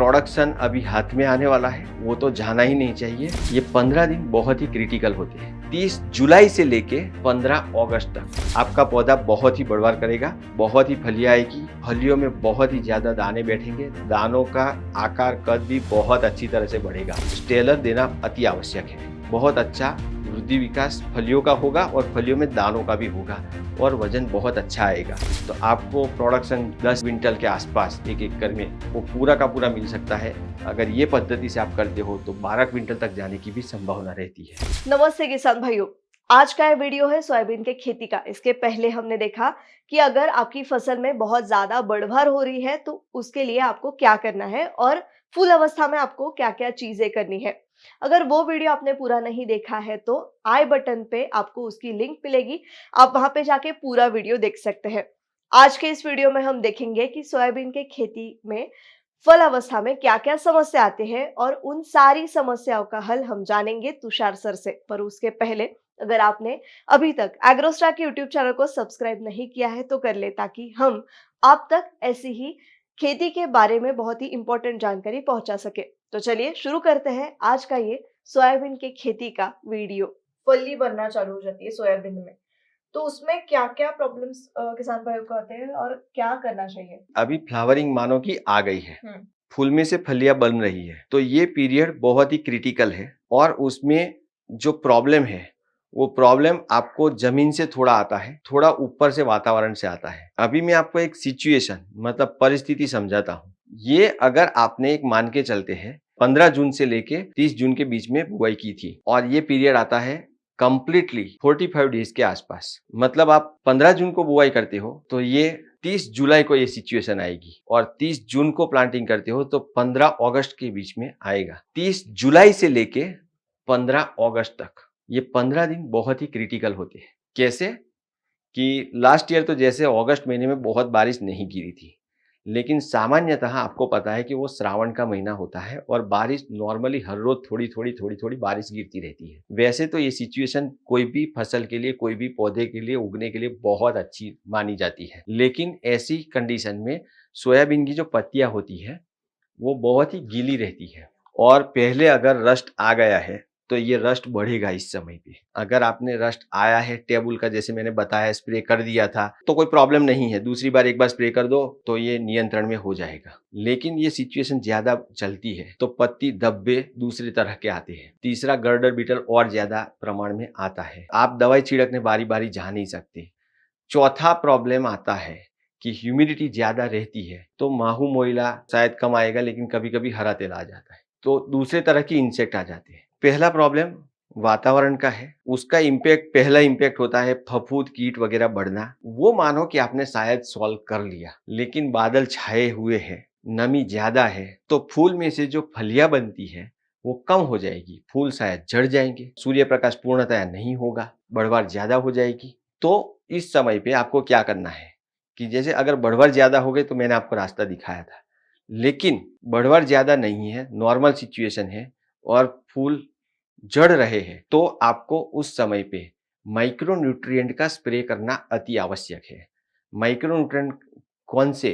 Production अभी हाथ में आने वाला है वो तो जाना ही नहीं चाहिए। ये 15 दिन बहुत ही क्रिटिकल होते हैं। 30 जुलाई से लेके 15 अगस्त तक आपका पौधा बहुत ही बढ़वार करेगा, बहुत ही फलियां आएगी, फलियों में बहुत ही ज्यादा दाने बैठेंगे, दानों का आकार कद भी बहुत अच्छी तरह से बढ़ेगा। स्टेलर देना अति आवश्यक है। बहुत अच्छा वृद्धि विकास फलियों का होगा और फलियों में दानों का भी होगा और वजन बहुत अच्छा आएगा। तो आपको प्रोडक्शन 10 क्विंटल के आसपास एक एकड़ में वो पूरा का पूरा मिल सकता है। अगर ये पद्धति से आप करते हो तो 12 क्विंटल तक जाने की भी संभावना रहती है। नमस्ते किसान भाइयों, आज का ये वीडियो है सोयाबीन के खेती का। इसके पहले हमने देखा कि अगर आपकी फसल में बहुत ज्यादा बढ़भर हो रही है तो उसके लिए आपको क्या करना है और फूल अवस्था में आपको क्या क्या चीजें करनी है। अगर वो वीडियो आपने पूरा नहीं देखा है तो आई बटन पे आपको उसकी लिंक मिलेगी, आप वहां पे जाके पूरा वीडियो देख सकते हैं। आज के इस वीडियो में हम देखेंगे कि सोयाबीन के खेती में फल अवस्था में क्या क्या समस्या आते हैं और उन सारी समस्याओं का हल हम जानेंगे तुषार सर से। पर उसके पहले अगर आपने अभी तक एग्रोस्टार के यूट्यूब चैनल को सब्सक्राइब नहीं किया है तो कर ले, ताकि हम आप तक ऐसी ही खेती के बारे में बहुत ही इंपॉर्टेंट जानकारी पहुंचा सके। तो चलिए शुरू करते हैं आज का ये सोयाबीन के खेती का वीडियो। फली बनना चालू हो जाती है सोयाबीन में, तो उसमें क्या क्या प्रॉब्लम्स किसान भाइयों को आते हैं और क्या करना चाहिए। अभी फ्लावरिंग मानो की आ गई है, फूल में से फलियां बन रही है, तो ये पीरियड बहुत ही क्रिटिकल है और उसमें जो प्रॉब्लम है वो प्रॉब्लम आपको जमीन से थोड़ा आता है, थोड़ा ऊपर से वातावरण से आता है। अभी मैं आपको एक सिचुएशन मतलब परिस्थिति समझाता हूँ। ये अगर आपने एक मान के चलते हैं 15 जून से लेके 30 जून के बीच में बुआई की थी और ये पीरियड आता है कंप्लीटली 45 डेज के आसपास। मतलब आप 15 जून को बुआई करते हो तो ये 30 जुलाई को ये सिचुएशन आएगी और 30 जून को प्लांटिंग करते हो तो 15 अगस्त के बीच में आएगा। 30 जुलाई से लेके 15 अगस्त तक ये 15 दिन बहुत ही क्रिटिकल होते हैं। कैसे कि लास्ट ईयर तो जैसे अगस्त महीने में बहुत बारिश नहीं गिरी थी, लेकिन सामान्यतः आपको पता है कि वो श्रावण का महीना होता है और बारिश नॉर्मली हर रोज थोड़ी थोड़ी बारिश गिरती रहती है। वैसे तो ये सिचुएशन कोई भी फसल के लिए, कोई भी पौधे के लिए उगने के लिए बहुत अच्छी मानी जाती है, लेकिन ऐसी कंडीशन में सोयाबीन की जो पत्तियां होती है वो बहुत ही गीली रहती है और पहले अगर रस्ट आ गया है तो ये रस्ट बढ़ेगा इस समय पे। अगर आपने रस्ट आया है टेबुल का, जैसे मैंने बताया, स्प्रे कर दिया था तो कोई प्रॉब्लम नहीं है, दूसरी बार एक बार स्प्रे कर दो तो ये नियंत्रण में हो जाएगा। लेकिन ये सिचुएशन ज्यादा चलती है तो पत्ती धब्बे दूसरे तरह के आते हैं। तीसरा, गर्डर बीटल और ज्यादा प्रमाण में आता है, आप दवाई छिड़कने बारी बारी जा नहीं सकते। चौथा प्रॉब्लम आता है कि ह्यूमिडिटी ज्यादा रहती है तो माहू मोइला शायद कम आएगा, लेकिन कभी कभी हरा तेल आ जाता है, तो दूसरे तरह की इंसेक्ट आ जाते हैं। पहला प्रॉब्लम वातावरण का है, उसका इम्पैक्ट, पहला इम्पैक्ट होता है फफूंद कीट वगैरह बढ़ना। वो मानो कि आपने शायद सॉल्व कर लिया, लेकिन बादल छाए हुए हैं, नमी ज्यादा है तो फूल में से जो फलियां बनती है वो कम हो जाएगी, फूल शायद झड़ जाएंगे, सूर्य प्रकाश पूर्णतया नहीं होगा, बढ़वार ज्यादा हो जाएगी। तो इस समय पे आपको क्या करना है कि जैसे अगर बढ़वार ज्यादा हो गए तो मैंने आपको रास्ता दिखाया था, लेकिन बढ़वार ज्यादा नहीं है, नॉर्मल सिचुएशन है और फूल जड़ रहे हैं, तो आपको उस समय पे माइक्रो न्यूट्रिएंट का स्प्रे करना अति आवश्यक है। माइक्रो न्यूट्रिएंट कौन से?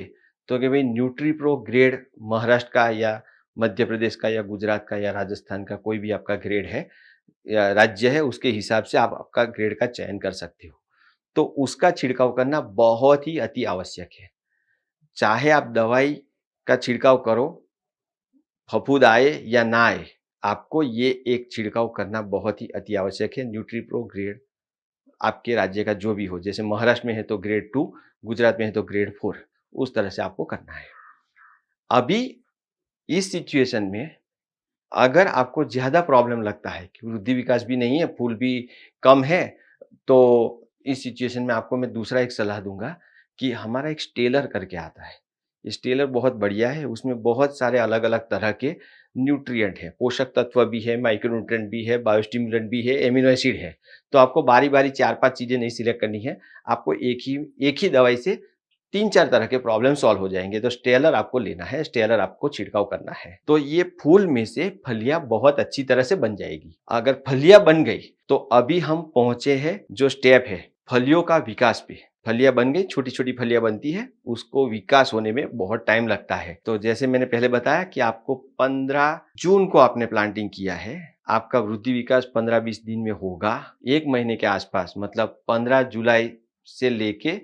तो कि भाई न्यूट्री प्रो ग्रेड महाराष्ट्र का या मध्य प्रदेश का या गुजरात का या राजस्थान का कोई भी आपका ग्रेड है या राज्य है, उसके हिसाब से आप आपका ग्रेड का चयन कर सकते हो। तो उसका छिड़काव करना बहुत ही अति आवश्यक है। चाहे आप दवाई का छिड़काव करो, फफूंद आए या ना आए, आपको ये एक छिड़काव करना बहुत ही अति आवश्यक है। न्यूट्री प्रो ग्रेड आपके राज्य का जो भी हो, जैसे महाराष्ट्र में है तो ग्रेड 2, गुजरात में है तो ग्रेड 4, उस तरह से आपको करना है। अभी इस सिचुएशन में अगर आपको ज्यादा प्रॉब्लम लगता है कि वृद्धि विकास भी नहीं है, फूल भी कम है, तो इस सिचुएशन में आपको मैं दूसरा एक सलाह दूंगा कि हमारा एक स्टेलर करके आता है। स्टेलर बहुत बढ़िया है, उसमें बहुत सारे अलग अलग तरह के न्यूट्रिएंट है, पोषक तत्व भी है, माइक्रोन्यूट्रिएंट भी है, बायोस्टिमुलेंट भी है, एमिनो एसिड है। तो आपको बारी बारी 4-5 चीजें नहीं सिलेक्ट करनी है, आपको एक ही दवाई से 3-4 तरह के प्रॉब्लम सॉल्व हो जाएंगे। तो स्टेलर आपको लेना है, स्टेलर आपको छिड़काव करना है, तो ये फूल में से फलियां बहुत अच्छी तरह से बन जाएगी। अगर फलियां बन गई तो अभी हम पहुंचे हैं जो स्टेप है फलियों का विकास पे। फलियां बन गई, छोटी छोटी फलियां बनती है, उसको विकास होने में बहुत टाइम लगता है। तो जैसे मैंने पहले बताया कि आपको 15 जून को आपने प्लांटिंग किया है, आपका वृद्धि विकास 15-20 दिन में होगा। 1 महीने के आसपास, मतलब 15 जुलाई से लेके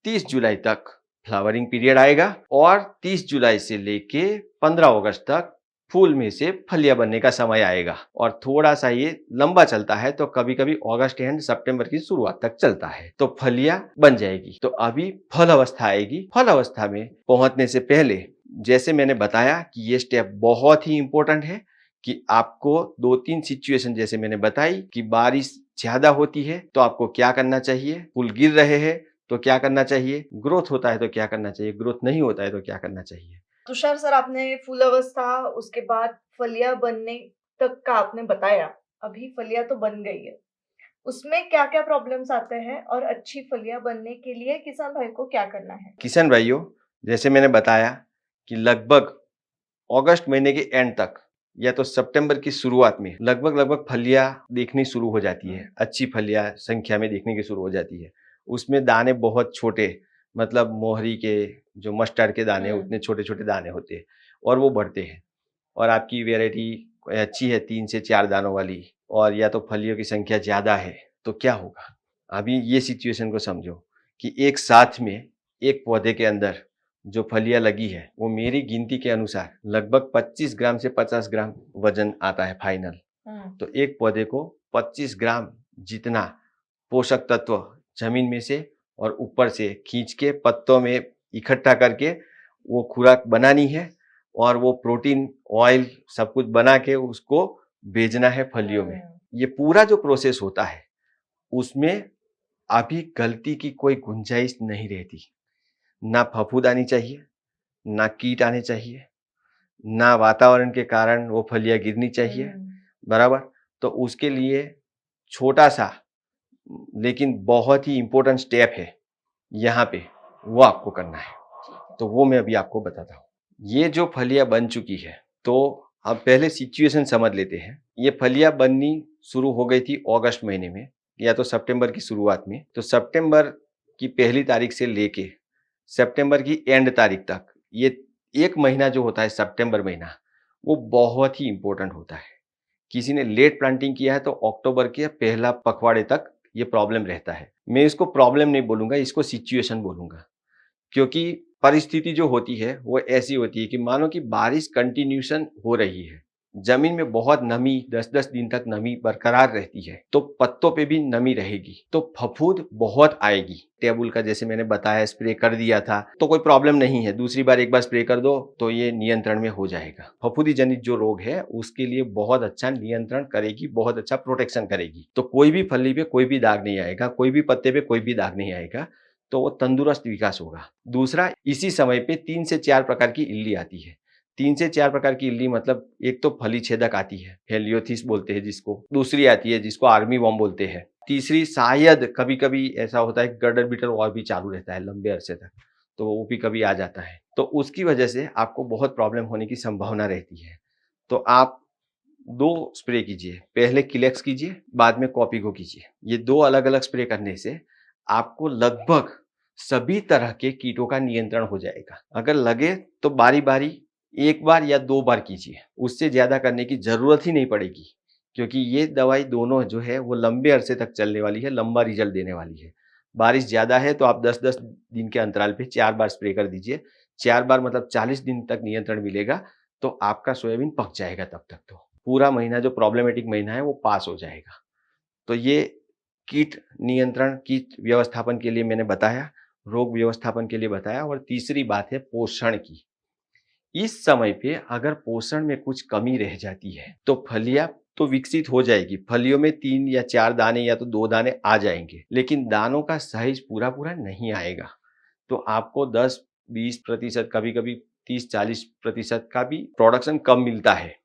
30 जुलाई तक फ्लावरिंग पीरियड आएगा और 30 जुलाई से लेके 15 अगस्त तक फूल में से फलियां बनने का समय आएगा। और थोड़ा सा ये लंबा चलता है, तो कभी कभी अगस्त एंड सितंबर की शुरुआत तक चलता है, तो फलियां बन जाएगी। तो अभी फल अवस्था आएगी। फल अवस्था में पहुंचने से पहले जैसे मैंने बताया कि ये स्टेप बहुत ही इंपॉर्टेंट है कि आपको 2-3 सिचुएशन जैसे मैंने बताई कि बारिश ज्यादा होती है तो आपको क्या करना चाहिए, फूल गिर रहे हैं तो क्या करना चाहिए, ग्रोथ होता है तो क्या करना चाहिए, ग्रोथ नहीं होता है तो क्या करना चाहिए। तुषार सर, आपने फूल अवस्था, उसके बाद फलियां बनने तक का आपने बताया। अभी फलियां तो बन गई है, उसमें क्या-क्या प्रॉब्लम्स आते हैं और अच्छी फलियां बनने के लिए किसान भाई को क्या करना है? किसान भाइयों, जैसे मैंने बताया कि लगभग अगस्त महीने के एंड तक या तो सितंबर की शुरुआत में लगभग फलियां देखनी शुरू हो जाती है। अच्छी फलियां संख्या में देखने की शुरू हो जाती है। उसमें दाने बहुत छोटे, मतलब मोहरी के जो मस्टर्ड के दाने उतने छोटे छोटे दाने होते हैं और वो बढ़ते हैं। और आपकी वैरायटी अच्छी है 3 से 4 दानों वाली, और या तो फलियों की संख्या ज़्यादा है, तो क्या होगा? अभी ये सिचुएशन को समझो कि एक साथ में एक पौधे के अंदर जो फलियां लगी है वो मेरी गिनती के अनुसार लगभग 25 ग्राम से 50 ग्राम वजन आता है फाइनल। तो एक पौधे को 25 ग्राम जितना पोषक तत्व जमीन में से और ऊपर से खींच के पत्तों में इकट्ठा करके वो खुराक बनानी है, और वो प्रोटीन ऑयल सब कुछ बना के उसको भेजना है फलियों में। ये पूरा जो प्रोसेस होता है उसमें अभी गलती की कोई गुंजाइश नहीं रहती। ना फफूंद आनी चाहिए, ना कीट आने चाहिए, ना वातावरण के कारण वो फलियां गिरनी चाहिए, बराबर। तो उसके लिए छोटा सा लेकिन बहुत ही इंपॉर्टेंट स्टेप है यहाँ पे, वो आपको करना है। तो वो मैं अभी आपको बताता हूँ। ये जो फलियां बन चुकी है, तो अब पहले सिचुएशन समझ लेते हैं। ये फलियां बननी शुरू हो गई थी अगस्त महीने में या तो सितंबर की शुरुआत में। तो सितंबर की पहली तारीख से लेके सितंबर की एंड तारीख तक ये 1 महीना जो होता है सितंबर महीना, वो बहुत ही इंपॉर्टेंट होता है। किसी ने लेट प्लांटिंग किया है तो अक्टूबर के पहला पखवाड़े तक ये प्रॉब्लम रहता है। मैं इसको प्रॉब्लम नहीं बोलूंगा, इसको सिचुएशन बोलूंगा। क्योंकि परिस्थिति जो होती है वो ऐसी होती है कि मानो कि बारिश कंटिन्यूशन हो रही है, जमीन में बहुत नमी 10-10 दिन तक नमी बरकरार रहती है, तो पत्तों पे भी नमी रहेगी, तो फफूंद बहुत आएगी। टेबुल का जैसे मैंने बताया स्प्रे कर दिया था तो कोई प्रॉब्लम नहीं है, दूसरी बार एक बार स्प्रे कर दो तो ये नियंत्रण में हो जाएगा। फफूंदी जनित जो रोग है उसके लिए बहुत अच्छा नियंत्रण करेगी, बहुत अच्छा प्रोटेक्शन करेगी। तो कोई भी फली पे कोई भी दाग नहीं आएगा, कोई भी पत्ते पे कोई भी दाग नहीं आएगा, तो वो तंदुरुस्त विकास होगा। दूसरा, इसी समय पे 3 से 4 प्रकार की इल्ली आती है। 3 से 4 प्रकार की इल्ली मतलब एक तो फली छेदक आती है, हेलियोथिस बोलते हैं जिसको। दूसरी आती है जिसको आर्मी वॉर्म बोलते हैं। तीसरी शायद कभी-कभी ऐसा होता है गडर बीटल और भी चालू रहता है लंबे अरसे तक, तो वो भी कभी आ जाता है। तो उसकी वजह से आपको बहुत प्रॉब्लम होने की संभावना रहती है। तो आप 2 स्प्रे कीजिए, पहले किलेक्स कीजिए, बाद में कॉपीगो कीजिए। ये 2 अलग-अलग स्प्रे करने से आपको लगभग सभी तरह के कीटों का नियंत्रण हो जाएगा। अगर लगे तो बारी-बारी 1 बार या 2 बार कीजिए, उससे ज़्यादा करने की ज़रूरत ही नहीं पड़ेगी, क्योंकि ये दवाई दोनों जो है वो लंबे अरसे तक चलने वाली है, लंबा रिजल्ट देने वाली है। बारिश ज़्यादा है तो आप 10-10 दिन के अंतराल पे 4 बार स्प्रे कर दीजिए। 4 बार मतलब 40 दिन तक नियंत्रण मिलेगा, तो आपका सोयाबीन पक जाएगा तब तक तो। पूरा महीना जो प्रॉब्लमेटिक महीना है वो पास हो जाएगा। तो ये कीट नियंत्रण, कीट व्यवस्थापन के लिए मैंने बताया, रोग व्यवस्थापन के लिए बताया। और तीसरी बात है पोषण की। इस समय पे अगर पोषण में कुछ कमी रह जाती है तो फलियां तो विकसित हो जाएगी, फलियों में 3 या 4 दाने या तो 2 दाने आ जाएंगे, लेकिन दानों का साइज पूरा पूरा नहीं आएगा। तो आपको 10-20%, कभी कभी 30-40% का भी प्रोडक्शन कम मिलता है।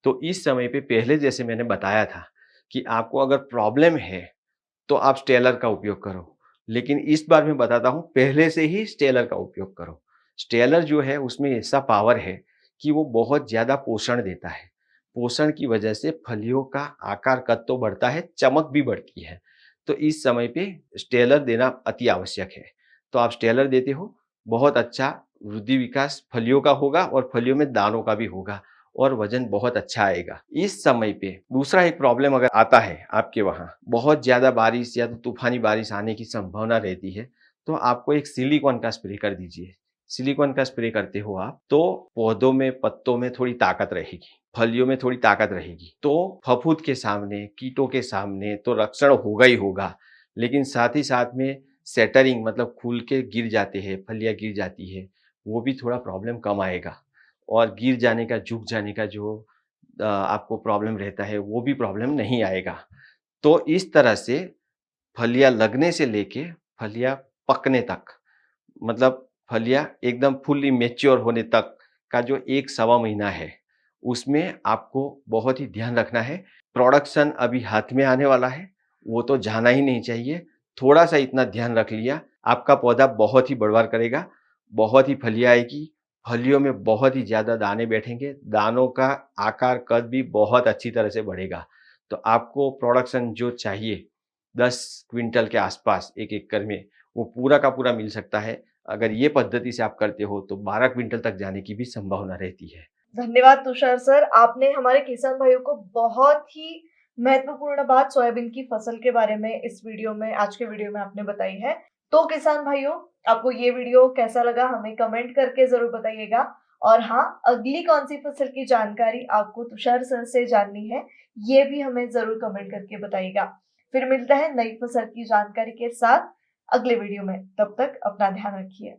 तो इस समय पे पहले जैसे मैंने बताया था कि आपको अगर प्रॉब्लम है तो आप स्टेलर का उपयोग करो, लेकिन इस बार मैं बताता हूँ पहले से ही स्टेलर का उपयोग करो। स्टेलर जो है उसमें ऐसा पावर है कि वो बहुत ज़्यादा पोषण देता है। पोषण की वजह से फलियों का आकार कद तो बढ़ता है, चमक भी बढ़ती है। तो इस समय पे स्टेलर देना अति आवश्यक है। तो आप स्टेलर देते हो, बहुत अच्छा वृद्धि विकास फलियों का होगा और फलियों में दानों का भी होगा और वजन बहुत अच्छा आएगा। इस समय पे दूसरा एक प्रॉब्लम अगर आता है आपके वहाँ, बहुत ज़्यादा बारिश या तो तूफानी बारिश आने की संभावना रहती है, तो आपको एक सिलिकॉन का स्प्रे कर दीजिए। सिलिकॉन का स्प्रे करते हो आप, तो पौधों में, पत्तों में थोड़ी ताकत रहेगी, फलियों में थोड़ी ताकत रहेगी। तो फफूंद के सामने, कीटों के सामने तो रक्षण होगा ही होगा, लेकिन साथ ही साथ में सेटरिंग मतलब खुल के गिर जाते हैं, फलियाँ गिर जाती है, वो भी थोड़ा प्रॉब्लम कम आएगा और गिर जाने का, झुक जाने का जो आपको प्रॉब्लम रहता है, वो भी प्रॉब्लम नहीं आएगा। तो इस तरह से फलियाँ लगने से लेके फलियाँ पकने तक, मतलब फलियाँ एकदम फुल्ली मैच्योर होने तक का जो 1 सवा महीना है, उसमें आपको बहुत ही ध्यान रखना है। प्रोडक्शन अभी हाथ में आने वाला है, वो तो जाना ही नहीं चाहिए। थोड़ा-सा इतना ध्यान रख लिया, आपका पौधा बहुत ही बढ़वार करेगा, बहुत ही फलियाँ आएगी, फलियों में बहुत ही ज़्यादा दाने बैठेंगे, दानों का आकार, कद भी बहुत अच्छी तरह से बढ़ेगा। तो आपको प्रोडक्शन जो चाहिए 10 क्विंटल के आसपास 1 एकड़ में, वो पूरा का पूरा मिल सकता है। अगर ये पद्धति से आप करते हो तो 12 क्विंटल तक जाने की भी संभावना रहती है। धन्यवाद तुषार सर, आपने हमारे किसान भाइयों को बहुत ही महत्वपूर्ण बात सोयाबीन की फसल के बारे में इस वीडियो में, आज के वीडियो में आपने बताई है। तो किसान भाइयों, आपको ये वीडियो कैसा लगा हमें कमेंट करके जरूर बताइएगा। और हाँ, अगली कौन सी फसल की जानकारी आपको तुषार सर से जाननी है, ये भी हमें जरूर कमेंट करके बताइएगा। फिर मिलता है नई फसल की जानकारी के साथ अगले वीडियो में। तब तक अपना ध्यान रखिए।